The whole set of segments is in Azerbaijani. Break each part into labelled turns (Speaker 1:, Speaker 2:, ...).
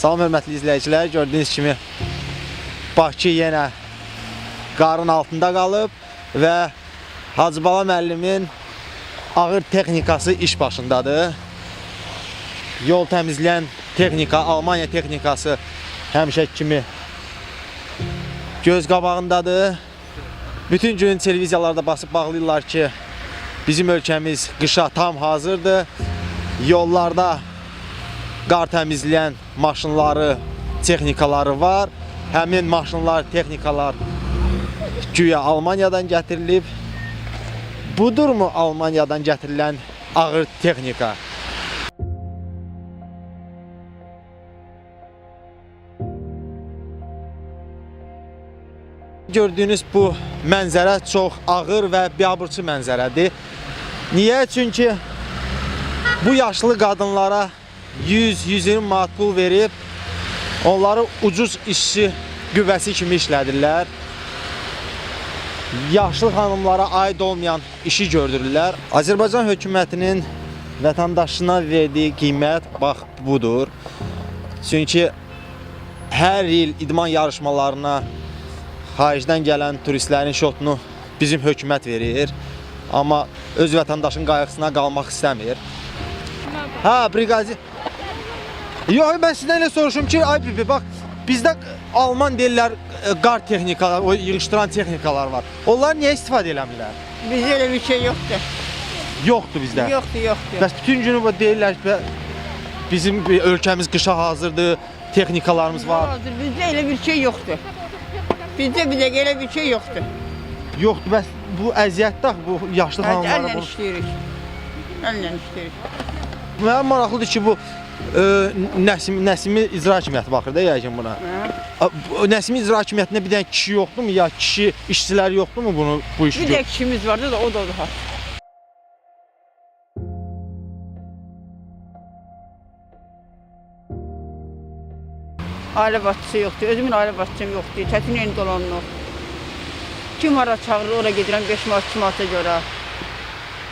Speaker 1: Salam hörmətli izləyicilər, gördüyünüz kimi Bakı yenə qarın altında qalıb və Hacıbala müəllimin ağır texnikası iş başındadır. Yol təmizləyən texnika, Almanya texnikası həmişə kimi göz qabağındadır. Bütün gün televiziyalarda basıb bağlayırlar ki, bizim ölkəmiz qışa tam hazırdır. Yollarda qar təmizləyən maşınları, texnikaları var. Həmin maşınlar, texnikalar güya Almaniyadan gətirilib. Budurmu Almaniyadan gətirilən ağır texnika? Gördüyünüz bu mənzərə çox ağır və biabırçı mənzərədir. Niyə? Çünki bu yaşlı qadınlara 100-120 manat pul verib onları ucuz işçi qüvvəsi kimi işlədirlər. Yaşlı xanımlara aid olmayan işi gördürürlər. Azərbaycan hökumətinin vətəndaşına verdiyi qiymət bax budur. Çünki hər il idman yarışmalarına xaricdən gələn turistlərin şotunu bizim hökumət verir. Amma öz vətəndaşın qayğısına qalmaq istəmir. Ha, briqadir. Yox, mən sizdən elə soruşum ki, ay bibi, bax, bizdə Alman deyirlər, qar texnikalar, o yığışdıran texnikalar var. Onlar niyə istifadə eləmirlər?
Speaker 2: Bizdə elə bir şey yoxdur.
Speaker 1: Yoxdur bizdə.
Speaker 2: Yoxdur.
Speaker 1: Bəs bütün günü deyirlər ki, bizim ölkəmiz qışa hazırdır, texnikalarımız var.
Speaker 2: Hazır, bizdə elə bir şey yoxdur. Bizdə bir dəqiqə elə bir şey yoxdur.
Speaker 1: Yoxdur, bəs bu əziyyətdə, bu yaşlı xanımlara
Speaker 2: Əllə
Speaker 1: bunu...
Speaker 2: işləyirik. Əllə işləyirik.
Speaker 1: Mənə maraqlıdır ki, bu Nəsimi İcra Hakimiyyəti baxır da yəqin buna. Nəsimi İcra Hakimiyyətində bir dənə kişi yoxdurmu, ya kişi işçilər yoxdurmu bu işi?
Speaker 2: Bir də kişimiz vardı da, o da daha. Ailə başçısı yoxdur, özümün ailə başçım yoxdur, çətin yeni dolanmaq. Kim hara çağırır, ora gedirəm 5 manat, 2 manata görə.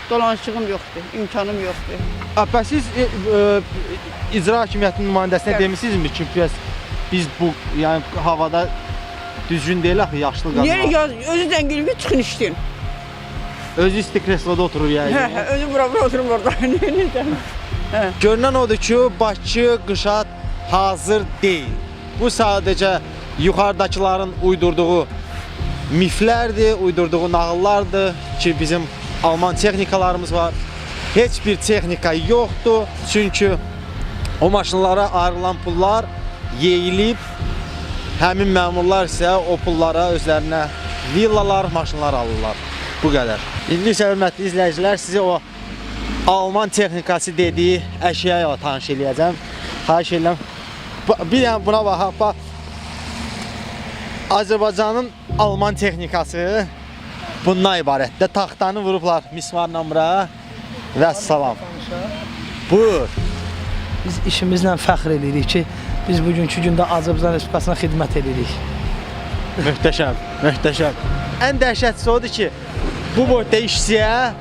Speaker 2: Dolanışığım yoxdur, imkanım yoxdur.
Speaker 1: Bəs siz İcra Hakimiyyətinin nümayəndəsinə demişsinizmi ki, biz bu yəni havada düzgün deyil axı, yaşlı qadınlar.
Speaker 2: Niyə özü zəngin bir çıxın işləyin.
Speaker 1: Özü isti kresloda oturur yəni.
Speaker 2: Özü bura oturum orada.
Speaker 1: Görünən odur ki, Bakı qışa hazır deyil. Bu sadəcə yuxarıdakıların uydurduğu miflərdir, uydurduğu nağıllardır ki, bizim Alman texnikalarımız var. Heç bir texnika yoxdur. Çünki o maşınlara ayrılan pullar yeyilib, həmin məmurlar isə o pullara özlərinə villalar, maşınlar alırlar. Bu qədər. İndi isə hörmətli izləyicilər, sizi o Alman texnikası dediyi əşya ilə tanış eləyəcəm. Xahiş edirəm. Bir dənə buna bax. Azərbaycanın Alman texnikası bundan ibarətdir. Taxtanı vurublar mismarla bura və salam. Buyur.
Speaker 3: Biz işimizlə fəxr edirik ki, biz bugünkü gündə Azərbaycan Respublikasına xidmət edirik.
Speaker 1: Möhtəşəm. Ən dəhşətlisi odur ki, bu boyda işçiyə,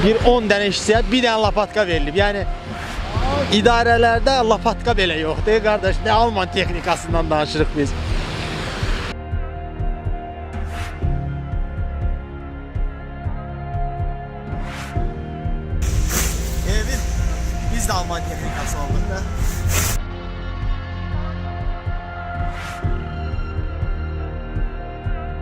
Speaker 1: bir 10 dənə işçiyə bir dənə lapatka verilib. Yəni, idarələrdə lapatka belə yoxdur. Qardaş, nə Alman texnikasından danışırıq biz. Biz də Alman texnikası aldıq da.